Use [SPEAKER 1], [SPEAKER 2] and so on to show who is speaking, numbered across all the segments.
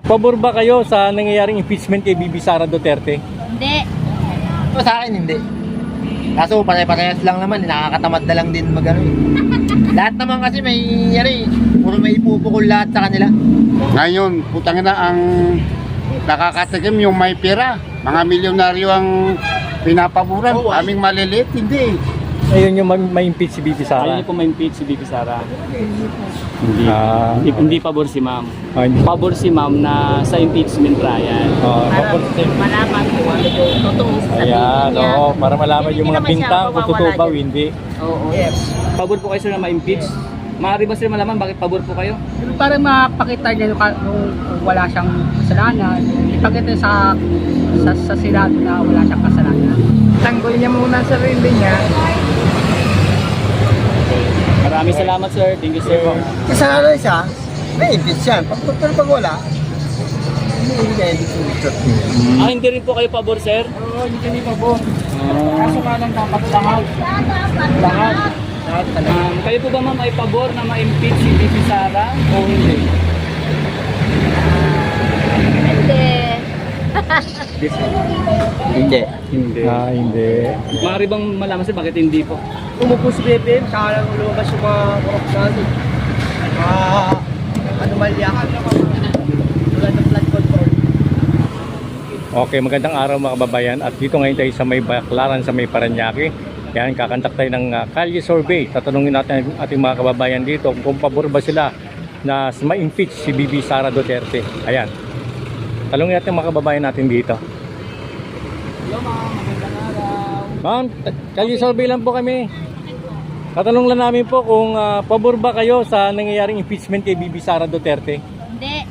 [SPEAKER 1] Pabor ba kayo sa nangyayaring impeachment kay Bibi Sara Duterte?
[SPEAKER 2] Hindi.
[SPEAKER 3] Sa akin hindi. Kaso pare-parehas lang naman, nakakatamad na lang din mag-ano eh. Lahat naman kasi may puro may ipupukol lahat sa kanila.
[SPEAKER 4] Ngayon, putang na ang nakakatikim yung may pera. Mga milyonaryo ang pinapaboran. Aming maliliit, hindi.
[SPEAKER 1] Ayun yung ma-impeach si Bibi Sara.
[SPEAKER 5] Ayaw niyo po ma-impeach si Bibi Sara. Hindi.
[SPEAKER 1] Ah.
[SPEAKER 5] Hindi pabor si ma'am.
[SPEAKER 1] Hindi.
[SPEAKER 5] Pabor si ma'am na sa impeachment trial.
[SPEAKER 1] Para
[SPEAKER 2] malaman ko ano yung totoo sa
[SPEAKER 1] Ayan,
[SPEAKER 2] niya.
[SPEAKER 1] oo, para malaman
[SPEAKER 2] Hindi
[SPEAKER 1] yung mga
[SPEAKER 2] naman siya
[SPEAKER 1] bintang kung totoo
[SPEAKER 2] mawawala
[SPEAKER 1] ba o
[SPEAKER 2] dyan.
[SPEAKER 1] hindi.
[SPEAKER 2] Oo.
[SPEAKER 3] Yes.
[SPEAKER 5] Pabor po kayo sir na ma-impeach? Maaari ba sir malaman bakit pabor po kayo?
[SPEAKER 6] Para mapakita niya nung wala siyang kasalanan, ipakita sa Senado na wala siyang kasalanan. Tanggol niya muna sa sarili niya.
[SPEAKER 5] Maraming salamat sir. Thank you sir.
[SPEAKER 3] Kasalanan siya, may impeach yan. Pero pag wala, hindi niya impeach.
[SPEAKER 5] Hindi rin po kayo pabor sir?
[SPEAKER 6] Oo, hindi kami pabor. Kaso nga lang dapat lahat. Lahat talaga.
[SPEAKER 5] Kayo po ba ma'am ay pabor na ma-impeach si Bibi Sara o hindi?
[SPEAKER 2] Hindi.
[SPEAKER 3] Hindi.
[SPEAKER 5] Hindi.
[SPEAKER 1] Hindi.
[SPEAKER 5] Maaari bang malaman sir bakit hindi po?
[SPEAKER 6] Umupo si BBM, saka lang lumabas yung mga korupsyon. Anomalya. Tulad ng flood control.
[SPEAKER 1] Okay, magandang araw mga kababayan. At dito ngayon tayo sa may Baclaran, sa may Parañaque. Yan, kakantak tayo ng Kalye Survey. Tatanungin natin ang ating mga kababayan dito kung pabor ba sila na ma-impeach si Bibi Sara Duterte. Ayan. Talungin natin mga kababayan natin dito.
[SPEAKER 5] Hello ma'am, magandang araw.
[SPEAKER 1] Ma'am, Kalye Survey lang po kami. Tatanong lang namin po kung pabor ba kayo sa nangyayaring impeachment kay Bibi Sara Duterte?
[SPEAKER 2] Hindi.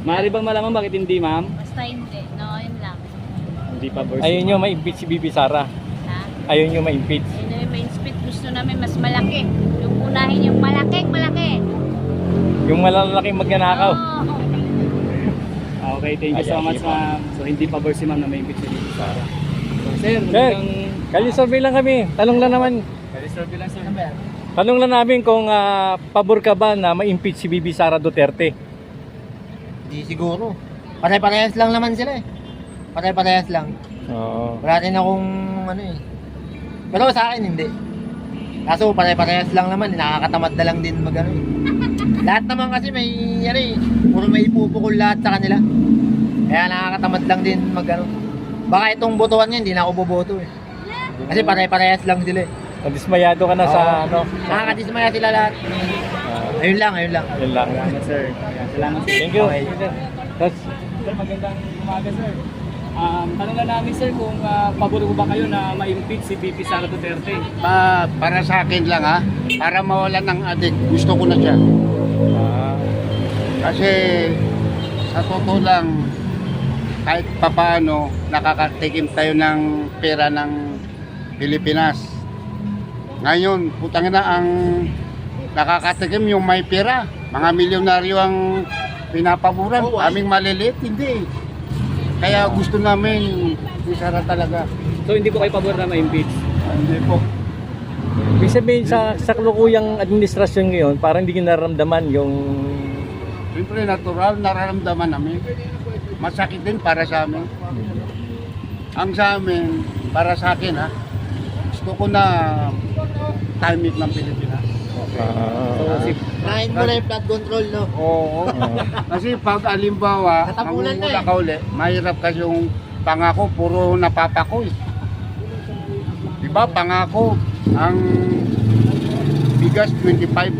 [SPEAKER 5] Maaari bang malaman bakit hindi ma'am?
[SPEAKER 2] Basta hindi. No, yun lang.
[SPEAKER 5] Hindi pabor si
[SPEAKER 1] Ayaw nyo
[SPEAKER 5] ma'am.
[SPEAKER 1] ma-impeach si Bibi Sara.
[SPEAKER 2] Ha?
[SPEAKER 1] Ayaw nyo ma-impeach.
[SPEAKER 2] Yun yung main speed. Gusto namin mas malaki. Yung unahin yung malaki.
[SPEAKER 1] Yung malalaking magnanakaw.
[SPEAKER 2] Oo.
[SPEAKER 5] Okay, thank you so
[SPEAKER 1] Ayan,
[SPEAKER 5] much
[SPEAKER 1] sige po.
[SPEAKER 5] ma'am. So hindi pabor si ma'am na ma-impeach si Bibi Sara. So, sir,
[SPEAKER 1] Sir,
[SPEAKER 5] magandang...
[SPEAKER 1] Kalye Survey lang kami. Tanong lang naman.
[SPEAKER 5] Reserve lang sir.
[SPEAKER 1] Tanong lang namin kung pabor ka ba na ma-impeach si Bibi Sara Duterte?
[SPEAKER 3] Hindi siguro. Pare-parehas lang naman sila eh. Pare-parehas lang.
[SPEAKER 1] Oo.
[SPEAKER 3] Wala rin akong ano eh. Pero sa akin hindi. Kaso pare-parehas lang naman, nakakatamad na lang din mag-ano eh. Lahat naman kasi may puro may ipupukol lahat sa kanila. Kaya nakakatamad lang din mag-ano. Baka itong botohan niya, hindi na ako boboto eh. Kasi pare-parehas lang sila eh.
[SPEAKER 1] Nadismayado ka na sa ano?
[SPEAKER 3] Nakakadismaya sila lahat. Ayun lang.
[SPEAKER 1] Yun lang.
[SPEAKER 5] Salamat sir. Ayan, salamat sir.
[SPEAKER 1] Thank you.
[SPEAKER 3] Okay.
[SPEAKER 1] That's,
[SPEAKER 5] Sir, magandang umaga sir. Tanong lang namin sir kung pabor ko ba kayo na ma-impeach si Bibi Sara Duterte?
[SPEAKER 4] Para sa akin lang ha, para mawalan ng adik, gusto ko na siya. Kasi sa totoo lang, kahit papaano, nakakatikim tayo ng pera ng Pilipinas. Ngayon, putang na ang nakakatikim yung may pera. Mga milyonaryo ang pinapaboran. Aming maliliit, hindi. Kaya gusto namin si Sara talaga.
[SPEAKER 5] So hindi po kayo pabor na ma-impeach?
[SPEAKER 4] Hindi po.
[SPEAKER 1] ibig sabihin sa kalukuyang administrasyon ngayon, parang hindi nyo nararamdaman yung...
[SPEAKER 4] Siyempre natural, nararamdaman namin. Masakit din para sa amin. Ang sa amin, para sa akin ha, gusto ko na timing ng Pilipinas.
[SPEAKER 5] So, si
[SPEAKER 3] Nahin mo na yung flood control, no?
[SPEAKER 4] Oo. Kasi pag alimbawa,
[SPEAKER 3] Tatapunan na
[SPEAKER 4] mangungula
[SPEAKER 3] eh.
[SPEAKER 4] ka uli, mahirap kasi yung pangako, puro napapako eh. Diba, pangako, ang bigas 25,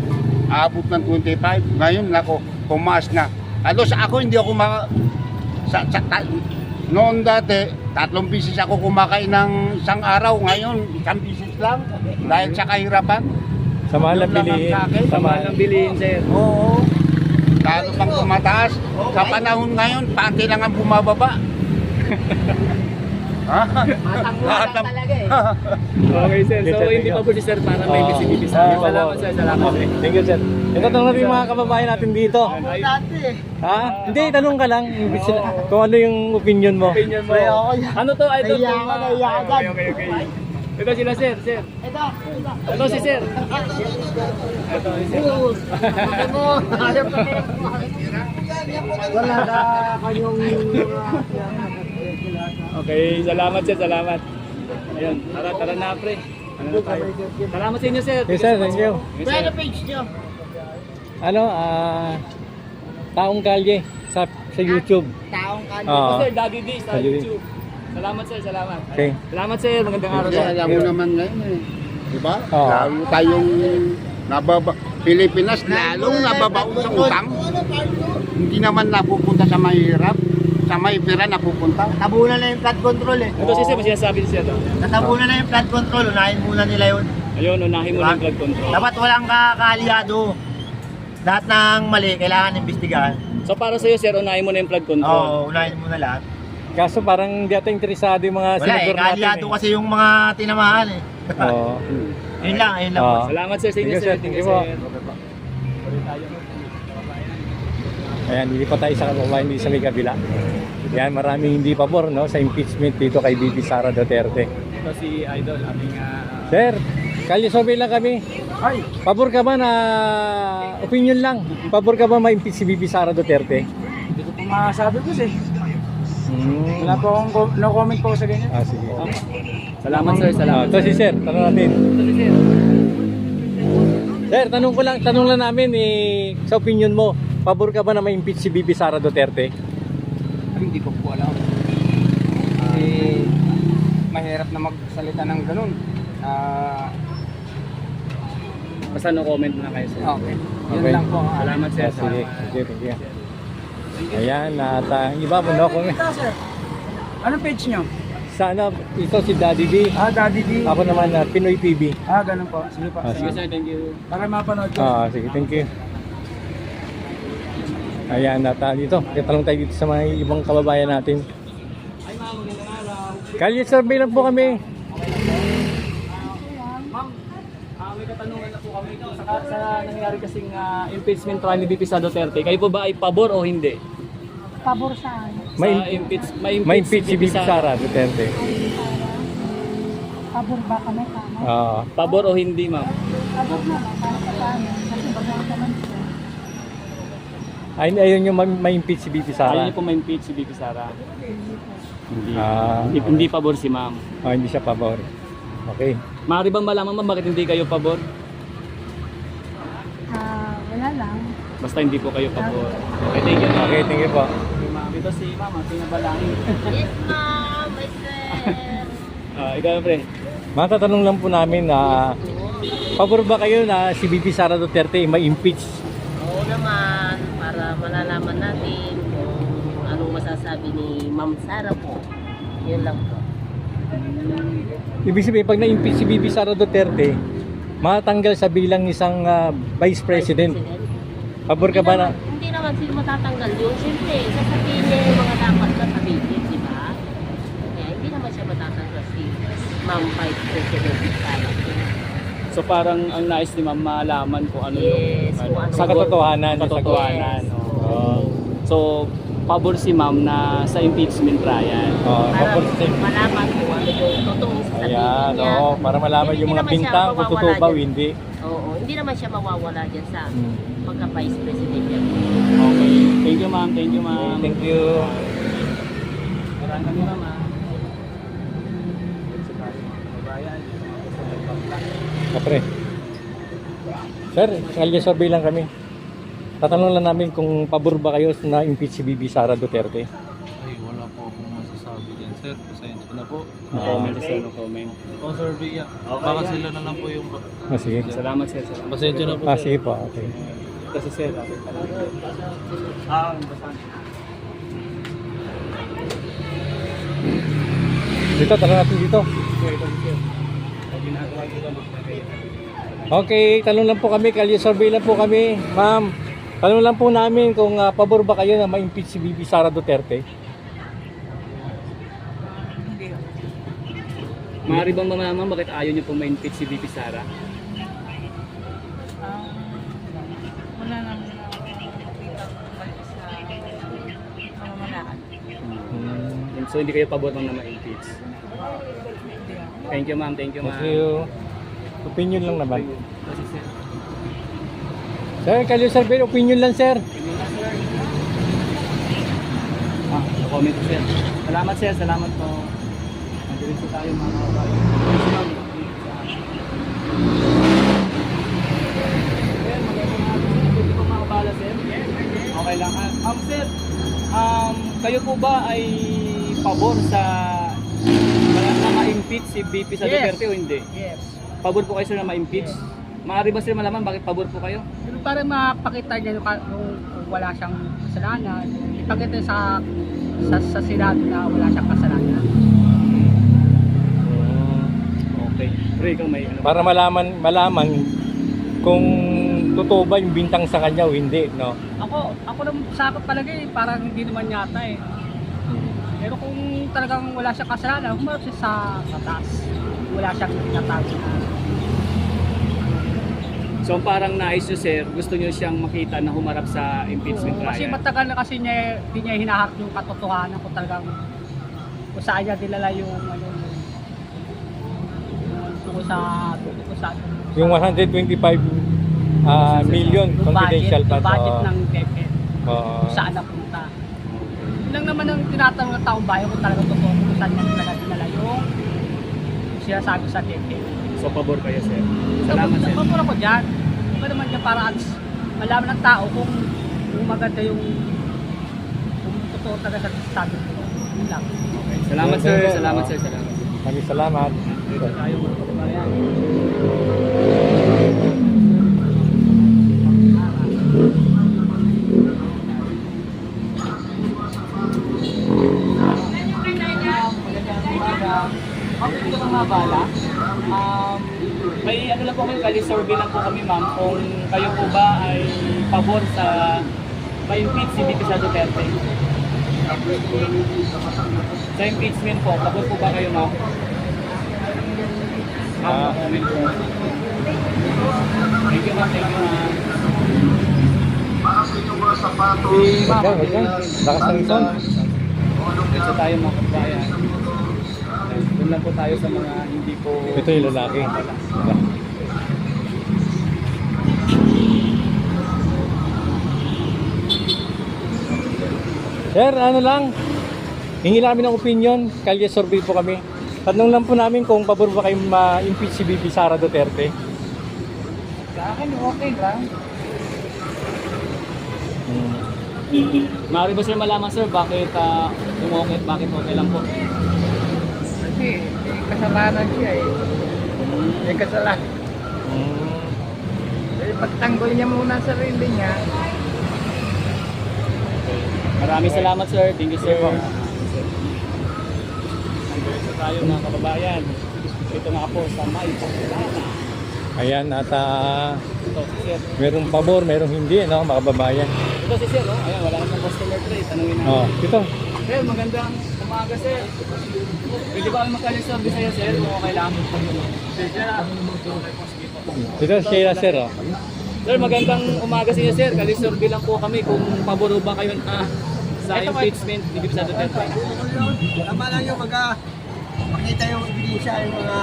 [SPEAKER 4] aabot ng 25. Ngayon, nako, pumaas na. Halos ako, hindi ako noon dati, 3 bisis ako kumakain ng isang araw. Ngayon, 1 bisis lang. Dahil sa kahirapan.
[SPEAKER 1] Sa mahal na
[SPEAKER 4] Yun lang ang
[SPEAKER 1] bilihin.
[SPEAKER 4] sa akin.
[SPEAKER 1] Sa mahal
[SPEAKER 5] ang bilihin sir.
[SPEAKER 4] Oo. Lalo pang tumataas. Sa panahon ngayon, pati lang ang bumababa. Ha?
[SPEAKER 3] Matangwa lang talaga eh.
[SPEAKER 5] Okay sir, so
[SPEAKER 1] Thank you.
[SPEAKER 5] hindi pabor si sir para ma-impeach si Bibi Sara. Salamat sir, salamat sir.
[SPEAKER 1] Thank you, sir. Ito tanong natin yung mga kababayan natin dito.
[SPEAKER 3] Dati eh.
[SPEAKER 1] Ha? Hindi, tanong ka lang. Kung ano yung opinion mo.
[SPEAKER 5] Opinion mo.
[SPEAKER 3] Kaya ako yan.
[SPEAKER 5] Ano to idol?
[SPEAKER 3] Naiya ka, naiya ka dyan.
[SPEAKER 5] Okay. Ito sila, sir. Ito si sir. Ito si sir.
[SPEAKER 6] Wala ka kayong...
[SPEAKER 5] Okay, salamat sir, salamat. Ayun, tara na pre. Ano na tayo? Salamat sa inyo sir.
[SPEAKER 1] Yes, sir, thank you.
[SPEAKER 5] Yes, sir.
[SPEAKER 2] page nyo?
[SPEAKER 1] Ano, Taong Kalye sa YouTube.
[SPEAKER 2] Taong kanyo.
[SPEAKER 1] Oo.
[SPEAKER 5] Ito sir, Daddy D sa
[SPEAKER 1] Daddy D.
[SPEAKER 5] YouTube. Salamat sir, salamat.
[SPEAKER 1] Okay.
[SPEAKER 5] Salamat sir, magandang araw
[SPEAKER 4] Kasi
[SPEAKER 5] sir.
[SPEAKER 4] alam mo naman ngayon eh. Diba?
[SPEAKER 1] Oo.
[SPEAKER 4] Lalo tayong Pilipinas, lalong nababaon sa utang. Hindi naman napupunta sa mahirap. Sa may pera napupunta.
[SPEAKER 3] Tabunan na yung flood control eh.
[SPEAKER 5] Ito si sir, may sinasabi siya to.
[SPEAKER 3] Natabunan na yung flood control, unahin muna nila yun.
[SPEAKER 5] Ayun, unahin mo
[SPEAKER 3] Diba?
[SPEAKER 5] na yung flood control.
[SPEAKER 3] Dapat walang kakalyado. Lahat ng mali, kailangan imbestigahan.
[SPEAKER 5] So para sa iyo sir, unahin mo na yung flood control.
[SPEAKER 3] Oo, unahin muna lahat.
[SPEAKER 1] Kaso parang hindi ata interesado yung mga
[SPEAKER 3] Wala eh,
[SPEAKER 1] senador natin.
[SPEAKER 3] kalyado kasi yung mga tinamaan eh.
[SPEAKER 1] Oo.
[SPEAKER 3] Yun lang, yun lang.
[SPEAKER 1] Oo.
[SPEAKER 5] Salamat sir sa inyo
[SPEAKER 1] Thank you,
[SPEAKER 5] sir.
[SPEAKER 1] sir. Thank you po. Ayan, hindi pa tayo sa kababayan, hindi sa may kabila. Yan, maraming hindi pabor no, sa impeachment dito kay Bibi Sara Duterte.
[SPEAKER 5] Ito si Idol, aming
[SPEAKER 1] Sir, kalye survey lang kami.
[SPEAKER 6] Ay,
[SPEAKER 1] Pabor ka ba na opinion lang? Pabor ka ba ma-impeach si Bibi Sara Duterte?
[SPEAKER 6] hindi ko po masabi ko eh. Wala
[SPEAKER 1] Hmm.
[SPEAKER 6] po akong no comment po sa ganyan.
[SPEAKER 1] Ah, sige.
[SPEAKER 5] salamat sir,
[SPEAKER 1] Ah,
[SPEAKER 5] salamat.
[SPEAKER 1] ito si Sir, tanong natin.
[SPEAKER 5] Ito si sir.
[SPEAKER 1] Sir, tanong lang namin sa opinion mo, pabor ka ba na ma-impeach si Bibi Sara Duterte?
[SPEAKER 6] Ay, hindi ko po alam. Kasi mahirap na magsalita ng ganun.
[SPEAKER 5] Basta no comment na kayo sir.
[SPEAKER 6] Okay. Yun
[SPEAKER 1] Okay.
[SPEAKER 6] lang po.
[SPEAKER 5] Salamat sir.
[SPEAKER 1] Ah, sige, sige, sige. Ayan, at iba po no, kung
[SPEAKER 6] Ito, sir. Anong page nyo?
[SPEAKER 1] sana ito si Daddy D.
[SPEAKER 6] Daddy D.
[SPEAKER 1] Ako naman na Pinoy TV.
[SPEAKER 6] Ganun po. Sige po.
[SPEAKER 1] Ah,
[SPEAKER 5] Sige sir, thank you.
[SPEAKER 6] Para mapanood ko.
[SPEAKER 1] Sige, thank you. Ayan, at dito, tatanong tayo dito sa mga ibang kababayan natin.
[SPEAKER 5] Ay ma'am, magandang araw.
[SPEAKER 1] Kalye survey lang po kami.
[SPEAKER 5] Ma'am, may katanungan na po kami sa nangyari kasing impeachment trial ni VP Sara Duterte. Kayo po ba ay pabor o hindi?
[SPEAKER 2] Pabor saan?
[SPEAKER 1] Ma-impeach si Bibi Sara Duterte.
[SPEAKER 2] Pabor ba kami kamo?
[SPEAKER 5] Pabor o hindi ma'am?
[SPEAKER 2] Pabor naman, para sa paano? Kasi bagang naman siya.
[SPEAKER 1] Ayun yung ma-impeach si Bibi
[SPEAKER 5] Ayaw
[SPEAKER 1] Sara.
[SPEAKER 5] niyo po ma-impeach si VP Sara? Hindi.
[SPEAKER 1] Ah,
[SPEAKER 5] Hindi pabor si ma'am.
[SPEAKER 1] hindi siya pabor. Okay.
[SPEAKER 5] Maaari bang malaman ma'am bakit hindi kayo pabor?
[SPEAKER 2] Wala lang.
[SPEAKER 5] Basta hindi po kayo pabor. Okay, thank you ma'am.
[SPEAKER 1] Okay, thank you po.
[SPEAKER 5] Okay, ma'am. Ito si ma'am, pinabalangin.
[SPEAKER 2] Yes, ma'am. My sir.
[SPEAKER 5] Ikaw pre.
[SPEAKER 1] Matatanong lang po namin na pabor ba kayo na si Bibi Sara Duterte ma-impeach?
[SPEAKER 7] Oo naman, para malalaman natin kung anong masasabi ni Ma'am Sara po. Yun lang po.
[SPEAKER 1] Ibig sabihin, pag na-impeach si Bibi Sara Duterte, matanggal sa bilang isang Vice President. Pabor ka ba na?
[SPEAKER 7] Hindi naman sila matatanggal yun. Siyempre, sasabihin niya yung mga dapat na sabihin, di ba? Kaya hindi naman siya matatanggal si Ma'am Vice President Sara.
[SPEAKER 5] So parang ang nais ni ma'am malaman kung ano
[SPEAKER 7] Yes,
[SPEAKER 5] yung
[SPEAKER 7] kung ano.
[SPEAKER 1] Sa katotohanan.
[SPEAKER 5] Sa katotohanan.
[SPEAKER 7] Yes.
[SPEAKER 5] Oo. So pabor si ma'am na sa impeachment trial.
[SPEAKER 7] Para
[SPEAKER 1] Pabor si
[SPEAKER 7] malaman kung ano yung totoong sasabihin
[SPEAKER 1] Ayan,
[SPEAKER 7] niya.
[SPEAKER 1] para malaman
[SPEAKER 7] Hindi
[SPEAKER 1] yung mga
[SPEAKER 7] naman siya
[SPEAKER 1] bintang kung
[SPEAKER 7] mawawala
[SPEAKER 1] totoo ba o
[SPEAKER 7] dyan.
[SPEAKER 1] hindi.
[SPEAKER 7] Oo, hindi naman siya mawawala dyan sa
[SPEAKER 1] Hmm.
[SPEAKER 7] pagka-Vice President niya.
[SPEAKER 5] Okay. Thank you ma'am. Thank you ma'am.
[SPEAKER 1] Thank you.
[SPEAKER 5] Maraming ma'am.
[SPEAKER 1] Kapre. Sir, kalye survey lang kami. Tatanong lang namin kung pabor ba kayo na impeach si Bibi Sara Duterte.
[SPEAKER 8] Ay, wala po akong masasabi dyan, sir. Pasensya na po.
[SPEAKER 5] No comment sir, no comment.
[SPEAKER 8] O, survey yan. Baka sila na lang po yung...
[SPEAKER 1] Sige.
[SPEAKER 5] Salamat sir. Salamat.
[SPEAKER 8] Pasensya na po, sir.
[SPEAKER 1] Sige po, okay.
[SPEAKER 5] Kasi sir.
[SPEAKER 1] Dito, tanong natin dito. Okay, tanong lang po kami, kalye survey lang po kami. Ma'am, tanong lang po namin kung pabor ba kayo na ma-impeach si Bibi Sara Duterte?
[SPEAKER 5] Maaari bang malaman bakit ayaw niyo po ma-impeach si VP Sara?
[SPEAKER 9] Wala naman nakikita sa pamamalaan.
[SPEAKER 5] So hindi kayo pabor na ma-impeach?
[SPEAKER 9] Hindi ako.
[SPEAKER 5] Thank you, ma'am. Thank you, ma'am.
[SPEAKER 1] Thank you. Opinion lang naman.
[SPEAKER 5] Kasi, sir.
[SPEAKER 1] Sir, Kalye Survey, opinion lang, sir.
[SPEAKER 5] Comment sir. Salamat sir, salamat po. Nandito tayo mga kababayan. Sir, magandang hapon. Pwede po makabala sir? Okay lang. Sir, kayo po ba ay pabor sa na ma-impeach si BP sa
[SPEAKER 6] Yes.
[SPEAKER 5] Duterte o hindi?
[SPEAKER 6] Yes.
[SPEAKER 5] Pabor po kayo sir na ma-impeach? Maaari ba sir malaman bakit pabor po kayo?
[SPEAKER 6] Pero para mapakita niya nung wala siyang kasalanan, ipakita sa Senado na wala siyang kasalanan.
[SPEAKER 5] Okay. Pre, ikaw may ano?
[SPEAKER 1] Para malaman kung totoo ba yung bintang sa kanya o hindi, no?
[SPEAKER 6] Ako naman sa akin palagay, parang hindi naman yata eh. Pero kung talagang wala siyang kasalanan, humarap siya sa taas. Wala siyang tinatago na.
[SPEAKER 5] So parang nais nyo sir, gusto nyo siyang makita na humarap sa impeachment trial?
[SPEAKER 6] Kasi matagal na kasi hindi niya hinahak yung katotohanan kung talagang kung saan niya dinala yung tungkol sa
[SPEAKER 1] Yung 125 million
[SPEAKER 6] yung
[SPEAKER 1] confidential
[SPEAKER 6] budget,
[SPEAKER 1] pa.
[SPEAKER 6] yung budget ng DepEd.
[SPEAKER 1] Oo.
[SPEAKER 6] Kung saan napunta. Yun lang naman ang tinatanong ng taong bayan kung talagang totoo kung saan niya talaga dinala yung sinasabi sa DepEd.
[SPEAKER 5] So pabor kayo sir. Salamat sir.
[SPEAKER 6] Pagpapura ko dyan. Hindi ba naman dyan para malaman ng tao kung maganda yung kung totoo talaga sa sabi ko. Yun lang.
[SPEAKER 5] Okay. Salamat sir. Salamat sir. Salamat.
[SPEAKER 1] Maraming salamat.
[SPEAKER 5] Dito tayo mga kababayan. Dito ka nga bala. May ano lang po kayo, kali survey lang po kami ma'am kung kayo po ba ay pabor sa ma-impeach si BP sa Duterte. Sa impeachment po, pabor po ba kayo ma'am? Comment po. Thank you ma'am, thank you ma'am.
[SPEAKER 1] Wag yan. Lakas ng ison.
[SPEAKER 5] Dito tayo mga kabayan. Doon lang po tayo sa mga hindi po...
[SPEAKER 1] Ito yung lalaki. Sir, ano lang, hingi lang kami ng opinion, Kalye Survey po kami. Tanong lang po namin kung pabor ba kayo ma-impeach si BP Sara Duterte.
[SPEAKER 6] Sa akin, okay lang.
[SPEAKER 5] Maaari ba sir malaman sir bakit bakit okay lang po?
[SPEAKER 6] Kasi may kasalanan siya eh. May kasalanan. Pagtanggol niya muna sa sarili niya.
[SPEAKER 5] Maraming salamat sir. Thank you sir. Nandito tayo mga kababayan. Ito nga po sa May Pagkulana.
[SPEAKER 1] Ayan, at
[SPEAKER 5] Ito si sir.
[SPEAKER 1] merong pabor, merong hindi, no, mga kababayan.
[SPEAKER 5] Ito si sir. Oh. Ayan, wala na sa customer tray. Tanungin natin.
[SPEAKER 1] Oh, ito.
[SPEAKER 5] Sir, magandang umaga sir. Pwede ba magkalisorbe sa'yo sir kung okay lang? Sir,
[SPEAKER 1] Ito siya, sir, oh.
[SPEAKER 5] Sir, magandang umaga sa inyo sir. Kalisorbe lang po kami kung pabor ba kayo sa impeachment ni BP sa Duterte.
[SPEAKER 3] Tama lang yung makita yung ebidensya, yung mga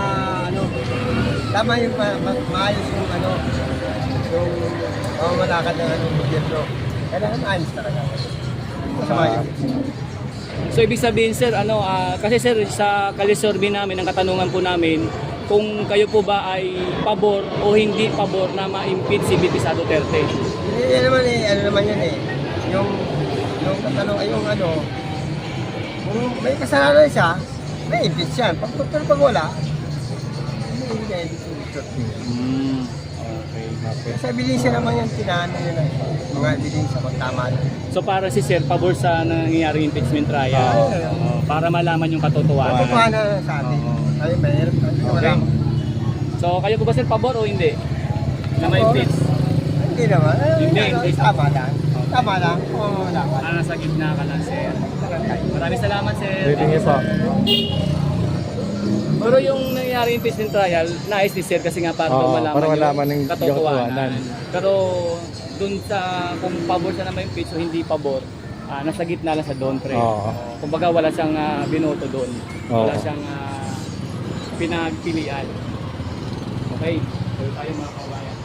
[SPEAKER 3] tama yung maayos yung yung malakad ng gobyerno. Kailangan maayos talaga. Masama yun.
[SPEAKER 5] So ibig sabihin sir, kasi sir sa kalisorbe namin, ang katanungan po namin, kung kayo po ba ay pabor o hindi pabor na ma-impeach si BP sa Duterte.
[SPEAKER 3] Yan naman ano naman yun yung katanong kung may kasalanan siya, may impeach yan. Pero pag wala, hindi na impeach.
[SPEAKER 5] Okay.
[SPEAKER 3] Sa ebidensya naman yan, tinahan nyo na mga ebidensya kung tama na.
[SPEAKER 5] So para si sir, pabor sa nangyaring impeachment trial, para malaman yung katotohanan.
[SPEAKER 3] Kung paano sa atin. Ay, mayroon.
[SPEAKER 5] Okay. So kayo po ba sir, pabor o hindi? Na ma-impeach?
[SPEAKER 3] Hindi naman.
[SPEAKER 5] Hindi.
[SPEAKER 3] Tama lang. Tama lang. Oo, dapat.
[SPEAKER 5] Nasa gitna ka lang sir. Maraming salamat sir.
[SPEAKER 1] Reading po.
[SPEAKER 5] Pero yung nangyari impeachment trial, nais ni sir kasi nga para malaman,
[SPEAKER 1] para malaman ng
[SPEAKER 5] katotohanan. Pero dun sa kung pabor siya na ma-impeach o hindi pabor, nasa gitna lang sa doon pre.
[SPEAKER 1] Oo.
[SPEAKER 5] Kumbaga wala siyang binoto doon. Wala
[SPEAKER 1] Oo.
[SPEAKER 5] siyang pinagpilian. Okay, so tayo mga kabayan.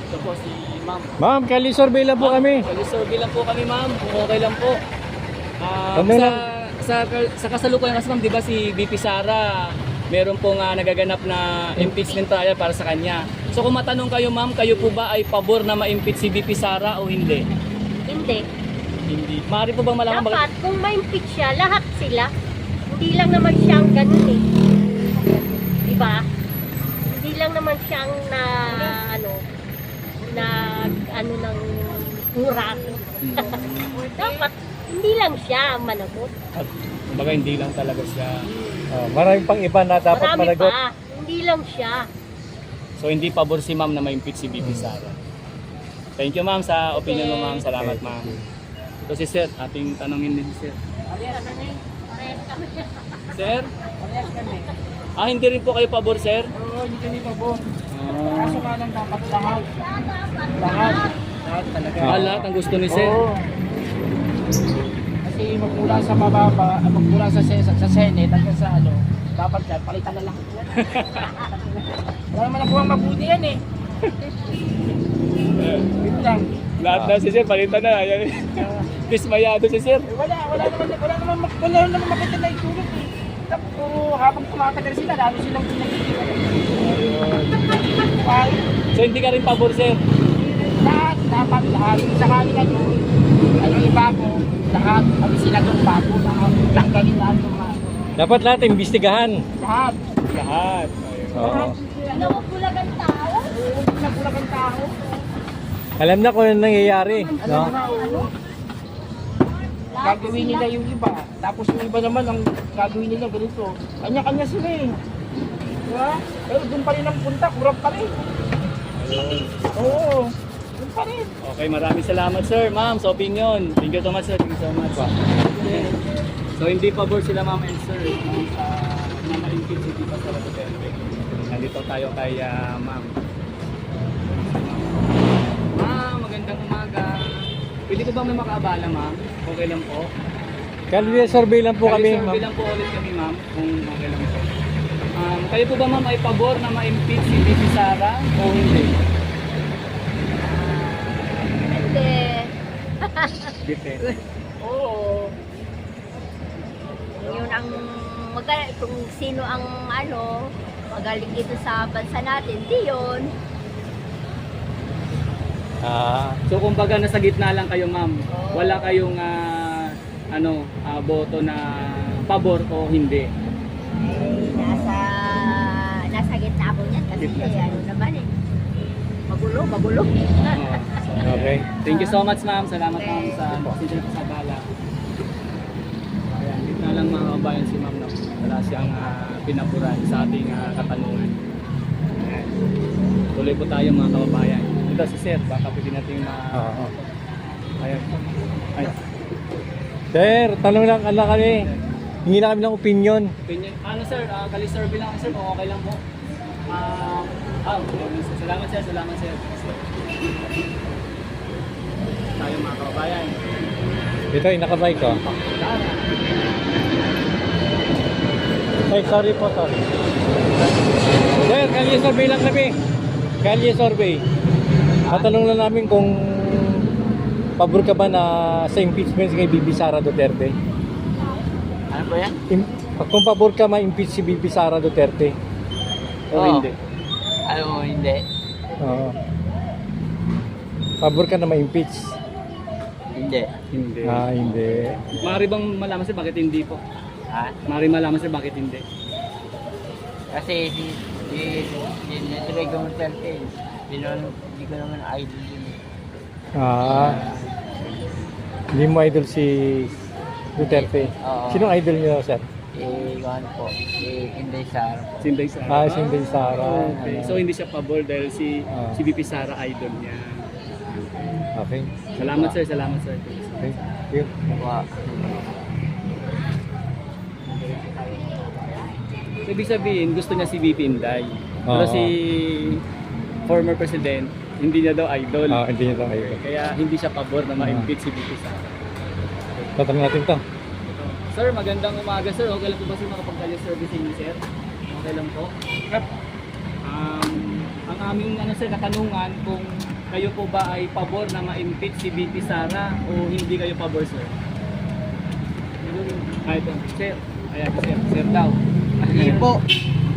[SPEAKER 5] Ito po si ma'am.
[SPEAKER 1] Ma'am, kali-survey lang po kami.
[SPEAKER 5] Survey lang po kami ma'am, kung okay lang po.
[SPEAKER 1] Ano lang?
[SPEAKER 5] Sa kasalukuyan kasi ma'am, di ba si VP Sara, meron pong nagaganap na impeachment trial para sa kanya. So kung matanong kayo ma'am, kayo po ba ay pabor na ma-impeach si VP Sara o hindi?
[SPEAKER 2] Hindi.
[SPEAKER 5] Hindi. Maaari po bang malaman
[SPEAKER 2] Dapat kung ma-impeach siya, lahat sila. Hindi lang naman siyang ganun eh. Diba? Hindi lang naman siyang ano ng urak. Dapat hindi lang siya managot.
[SPEAKER 5] At kumbaga hindi lang talaga siya.
[SPEAKER 1] Maraming pang iba na dapat
[SPEAKER 2] Marami
[SPEAKER 1] managot.
[SPEAKER 2] pa. Hindi lang siya.
[SPEAKER 5] So hindi pabor si ma'am na ma-impeach si VP Sara. Thank you ma'am sa opinion mo ma'am. Salamat ma'am. Ito si Sir, ating tanongin din si Sir. Sir? Hindi rin po kayo pabor, Sir?
[SPEAKER 6] Oo, hindi kami pabor. Kaso nga lang dapat lahat. Lahat talaga.
[SPEAKER 5] Lahat ang gusto ni Sir.
[SPEAKER 6] Oo. Kasi magmula sa mababa, magmula sa Senate hanggang sa dapat yan, palitan na lang. Wala naman ako ang mabuti yan eh. Wait lang.
[SPEAKER 5] Lahat na si Sir, palitan na. Ayan. Dismayado si Sir.
[SPEAKER 6] Wala naman makita na itulog eh. Tapos habang tumatagal sila, lalo silang pinagigilala.
[SPEAKER 5] So hindi ka rin pabor, Sir?
[SPEAKER 6] Lahat, dapat lahat. Sa kanila doon, iba ko, lahat, kami sila doon bago, lahat, tanggalin lahat ng mga.
[SPEAKER 1] Dapat lahat imbestigahan.
[SPEAKER 6] Lahat.
[SPEAKER 5] Lahat.
[SPEAKER 1] Oo.
[SPEAKER 2] Nabubulag ang tao.
[SPEAKER 6] Nabulag ang tao.
[SPEAKER 1] Alam na kung ano nangyayari. No?
[SPEAKER 6] Gagawin nila yung iba. Tapos yung iba naman, ang gagawin nila ganito. Kanya-kanya sila eh. Diba? Pero doon pa rin ang punta, kurap pa rin. Oo. Doon pa rin.
[SPEAKER 5] Okay, maraming salamat, Sir. Ma'am, sa opinion. Thank you so much, Sir. Thank you so much. So hindi pabor sila, Ma'am and Sir, sa na-impeach si VP Sara Duterte. Nandito tayo kay Ma'am. Ma'am, magandang umaga. Pwede ko bang may makaabala, Ma'am? Okay lang po.
[SPEAKER 1] Kali-survey lang po kami.
[SPEAKER 5] Survey lang po ulit kami, Ma'am, kung okay lang po. Kayo po ba, Ma'am, ay pabor na ma-impeach si VP Sara o hindi?
[SPEAKER 2] Hindi.
[SPEAKER 5] Depende.
[SPEAKER 2] Oo. Yun ang kung sino ang magaling dito sa bansa natin, di yun.
[SPEAKER 5] So kumbaga nasa gitna lang kayo, Ma'am. Wala kayong boto na pabor o hindi.
[SPEAKER 2] Nasa gitna ako niyan kasi naman eh. Magulo.
[SPEAKER 1] Okay.
[SPEAKER 5] Thank you so much, Ma'am. Salamat, Ma'am, sa pasensya sa bala. Ayan, gitna lang mga kabayan si Ma'am na wala siyang pinapuran sa ating katanungan. Ayan. Tuloy po tayo mga kababayan. Ito si Sir, baka pwede natin
[SPEAKER 1] Oo.
[SPEAKER 5] Ayan. Ayan.
[SPEAKER 1] Sir, tanong lang kami. Hingi na kami ng opinion.
[SPEAKER 5] Opinion. Sir, kali-survey lang sir, kung okay lang po. Salamat sir, salamat sir. Tayo mga kababayan.
[SPEAKER 1] Dito, nakabike ko. Ay, sorry po, sorry. Sir, kali-survey lang kami. Kali-survey. Tatanong lang namin kung pabor ka ba na sa impeachment kay VP Sara Duterte?
[SPEAKER 6] Ano ba yan?
[SPEAKER 1] Kung pabor ka ma-impeach si VP Sara Duterte?
[SPEAKER 5] O hindi?
[SPEAKER 6] Hindi.
[SPEAKER 1] Oo. Pabor ka na ma-impeach?
[SPEAKER 6] Hindi.
[SPEAKER 5] Hindi.
[SPEAKER 1] Hindi.
[SPEAKER 5] Maaari bang malaman sir bakit hindi po?
[SPEAKER 6] Ha?
[SPEAKER 5] Maaari malaman sir bakit hindi?
[SPEAKER 6] Kasi si Rodrigo Duterte, hindi ko naman idol yun.
[SPEAKER 1] Hindi mo idol si Duterte.
[SPEAKER 6] Oo.
[SPEAKER 1] Sinong idol niyo, sir?
[SPEAKER 6] Inday Sara po.
[SPEAKER 5] Sinday Sara.
[SPEAKER 1] Si Inday Sara.
[SPEAKER 5] Okay. So hindi siya pabor dahil si VP Sara idol niya.
[SPEAKER 1] Okay.
[SPEAKER 5] Salamat sir, salamat sir.
[SPEAKER 1] Okay. Thank you.
[SPEAKER 5] So, ibig sabihin, gusto niya si VP Inday. Pero
[SPEAKER 1] Oo.
[SPEAKER 5] si former president, hindi niya daw idol.
[SPEAKER 1] Hindi niya idol.
[SPEAKER 5] Kaya hindi siya pabor na ma-impeach si VP Sara.
[SPEAKER 1] Tatanong natin to.
[SPEAKER 5] Sir, magandang umaga sir. Okay lang po ba sir makapag-call servicing niyo sir? Okay lang po. Ang aming sir, katanungan kung kayo po ba ay pabor na ma-impeach si VP Sara o hindi kayo pabor sir? Ay, ito. Sir. Ayan, sir. Sir daw.
[SPEAKER 6] Hindi po.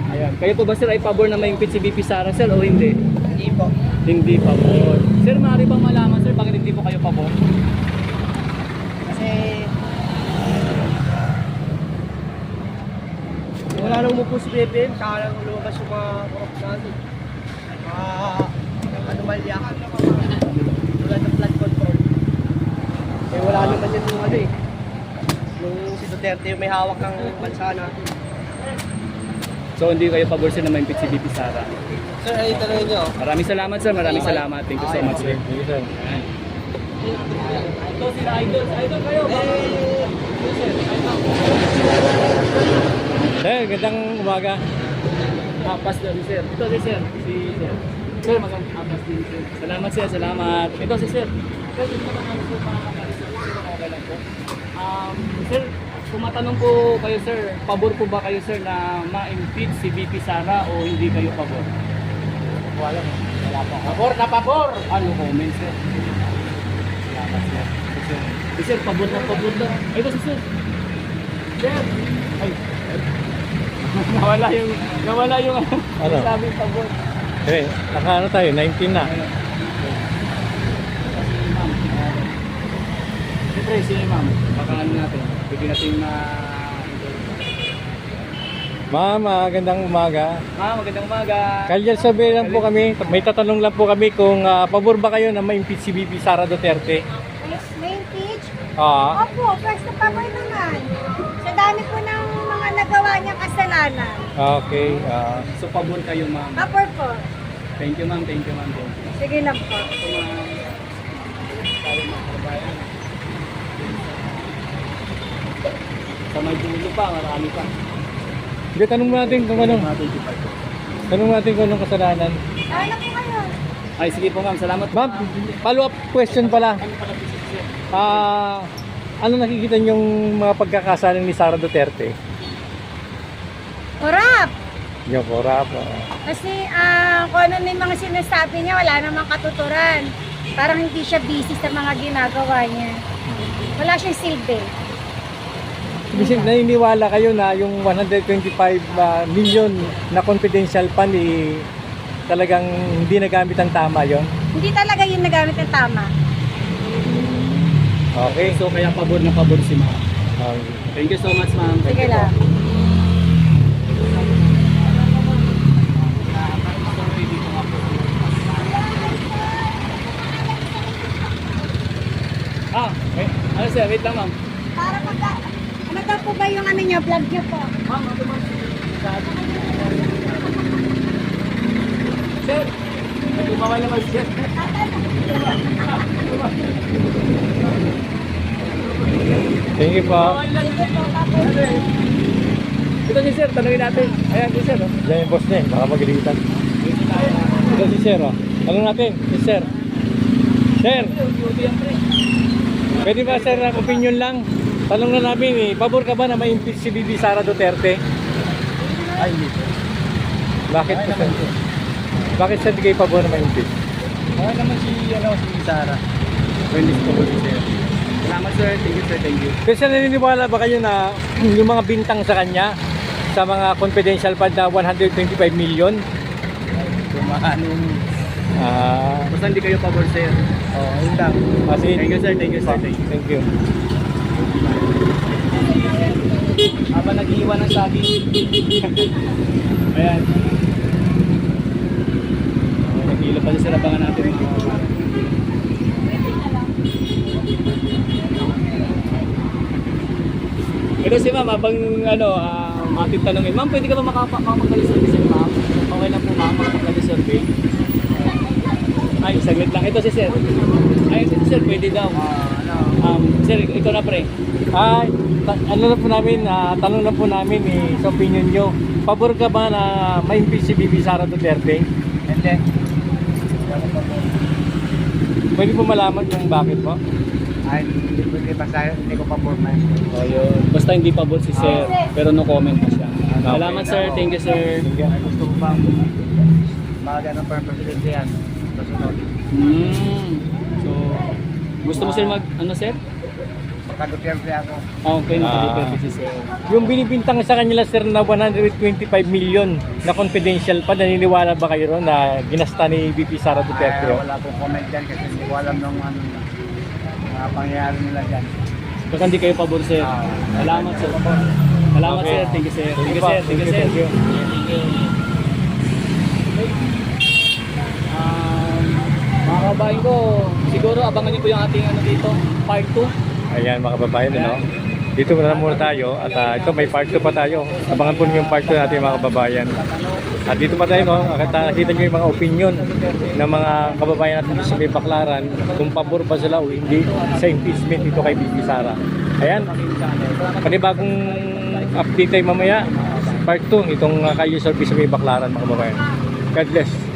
[SPEAKER 5] Ayan. Kayo po ba sir ay pabor na ma-impeach si VP Sara sir o hindi?
[SPEAKER 6] Hindi po.
[SPEAKER 5] Hindi pabor. Sir, maaari bang malaman sir bakit hindi po kayo pabor?
[SPEAKER 6] Kasi wala nang umupo si BBM, saka lang lumabas yung mga korupsyon. Mga anomalya. Tulad ng flood control. Eh wala naman yan yung ano eh. Nung si Duterte yung may hawak ng bansa natin.
[SPEAKER 5] So, hindi kayo pabor sir na ma-impeach si VP Sara?
[SPEAKER 6] Sir, ay tanongin nyo.
[SPEAKER 5] Maraming salamat sir. Maraming salamat. Thank you so much sir.
[SPEAKER 1] Thank you, sir.
[SPEAKER 5] Ito sila idol. Idol kayo.
[SPEAKER 1] Sir, gandang umaga.
[SPEAKER 5] Papas daw si sir. Ito si sir. Si sir. Sir, magandang papas din sir. Salamat sir. Salamat. Ito si sir. Sir, dito naman po makakapali sir. Sir, okay lang po. Sir, kung matanong po kayo sir, pabor po ba kayo sir na ma-impeach si VP Sara o hindi kayo pabor?
[SPEAKER 6] Wala po. Pabor na pabor!
[SPEAKER 5] Ano comment sir? Salamat sir. Si sir, pabor na pabor na. Ito si sir. Sir! Ay! nawala yung
[SPEAKER 1] Ano?
[SPEAKER 5] sabing pabor.
[SPEAKER 1] Eh, naka tayo, 19 na.
[SPEAKER 5] Siyempre, si ma'am, baka ano natin, bigyan natin na...
[SPEAKER 1] Ma'am, magandang umaga.
[SPEAKER 5] Ma'am, magandang umaga.
[SPEAKER 1] Kalye survey lang po kami. May tatanong lang po kami kung pabor ba kayo na ma-impeach si VP Sara Duterte?
[SPEAKER 2] Main page?
[SPEAKER 1] Ah,
[SPEAKER 2] Opo, first na pabor naman. Sa dami po ng mga nagawa niyang kasalanan.
[SPEAKER 1] okay.
[SPEAKER 5] So, pabor kayo ma'am.
[SPEAKER 2] Pabor po.
[SPEAKER 5] Thank you ma'am, thank you ma'am. Thank you.
[SPEAKER 2] Sige lang po.
[SPEAKER 5] Ito ma'am. Tayo mga kabayan. Sa may dulo pa, marami pa.
[SPEAKER 1] Hindi, tanong natin kung anong, tanong natin kung anong kasalanan.
[SPEAKER 2] Ano po kayo?
[SPEAKER 5] Ay, sige po ma'am, salamat.
[SPEAKER 1] Ma'am, follow-up question pala. Ano nakikita niyong mga pagkakasalan ni Sara Duterte?
[SPEAKER 2] Korap!
[SPEAKER 1] Yung korap.
[SPEAKER 2] Kasi kung ano na yung mga sinasabi niya, wala namang katuturan. Parang hindi siya busy sa mga ginagawa niya. Wala siyang silbi.
[SPEAKER 1] Bisig naniniwala kayo na yung 125 million na confidential fund talagang hindi nagamit ang tama yon.
[SPEAKER 2] Hindi talaga yun nagamit ng tama.
[SPEAKER 1] Okay.
[SPEAKER 5] So, kaya pabor na pabor si ma'am. Thank you so much ma'am.
[SPEAKER 2] Sige lang.
[SPEAKER 5] Ano sir, wait lang ma'am.
[SPEAKER 2] Para ano daw po ba yung ano niya, vlog niya po?
[SPEAKER 5] Ma'am, ano ma'am? Sir, nagkumawal naman sir.
[SPEAKER 1] Thank you po.
[SPEAKER 5] Ito si sir, tanungin natin. Ayan si sir. Oh.
[SPEAKER 1] Diyan yung boss niya, baka magalitan. Ito si sir, oh. Tanong natin, si sir. Sir, pwede ba sir, opinion lang? Tanong na namin pabor ka ba na ma-impeach si VP Sara Duterte?
[SPEAKER 3] Ay, hindi.
[SPEAKER 1] Bakit po sir? Bakit sir di kayo pabor na ma-impeach?
[SPEAKER 3] Okay naman si Sara.
[SPEAKER 5] Pwede po sir. Salamat sir, thank you sir, thank you.
[SPEAKER 1] Kasi naniniwala ba kayo na yung mga bintang sa kanya sa mga confidential fund na 125 million?
[SPEAKER 3] Kumahanin.
[SPEAKER 5] Basta hindi kayo pabor sir.
[SPEAKER 3] Yun lang.
[SPEAKER 1] Kasi,
[SPEAKER 5] Thank you sir, thank you sir, thank you.
[SPEAKER 1] thank you.
[SPEAKER 5] Habang nag-iwan ng saging. Ayan. Nag-iwan pa sila, abangan natin. Ito si ma'am, habang ating tanongin. Ma'am, pwede ka ba makapag-survey ma'am? Okay lang po ma'am, makapag-survey. Ay, saglit lang. Ito si sir. Ay, si sir, pwede daw. Sir, ikaw na pre.
[SPEAKER 1] Ay, ano na po namin, tanong na po namin sa opinion nyo. Pabor ka ba na ma-impeach si VP Sara Duterte?
[SPEAKER 3] Hindi.
[SPEAKER 1] Pwede po malaman kung bakit po?
[SPEAKER 3] Ay, hindi ko pa forma.
[SPEAKER 5] O yun. Basta hindi pabor si sir, pero no comment na siya. Salamat sir, thank you sir.
[SPEAKER 3] Gusto ko bang magano pa presidente yan. Susunod.
[SPEAKER 5] So, gusto mo sir ano sir?
[SPEAKER 3] Pagka-Duterte ako.
[SPEAKER 5] Okay, nakalipat si sir.
[SPEAKER 1] Yung binibintang sa kanila sir na 125 million na confidential pa, naniniwala ba kayo ron na ginasta ni VP Sara Duterte?
[SPEAKER 3] Wala akong comment dyan kasi hindi ko alam nung ano pangyayari nila dyan.
[SPEAKER 5] Baka hindi kayo pabor sir. Salamat sir. Salamat
[SPEAKER 1] Okay.
[SPEAKER 5] sir, thank you sir. Thank you sir, thank you sir.
[SPEAKER 1] Thank you.
[SPEAKER 5] Mga kababayan ko, siguro abangan niyo po yung ating ano dito, part 2.
[SPEAKER 1] Ayan mga kababayan, ano? Dito muna tayo at ito may part 2 pa tayo. Abangan po niyo yung part 2 natin mga kababayan. At dito pa tayo, no? Nakita niyo yung mga opinion ng mga kababayan natin dito sa may Baclaran kung pabor ba sila o hindi sa impeachment dito kay VP Sara. Ayan, panibagong update tayo mamaya. Part 2 itong Kalye Survey sa may Baclaran mga kababayan. God bless.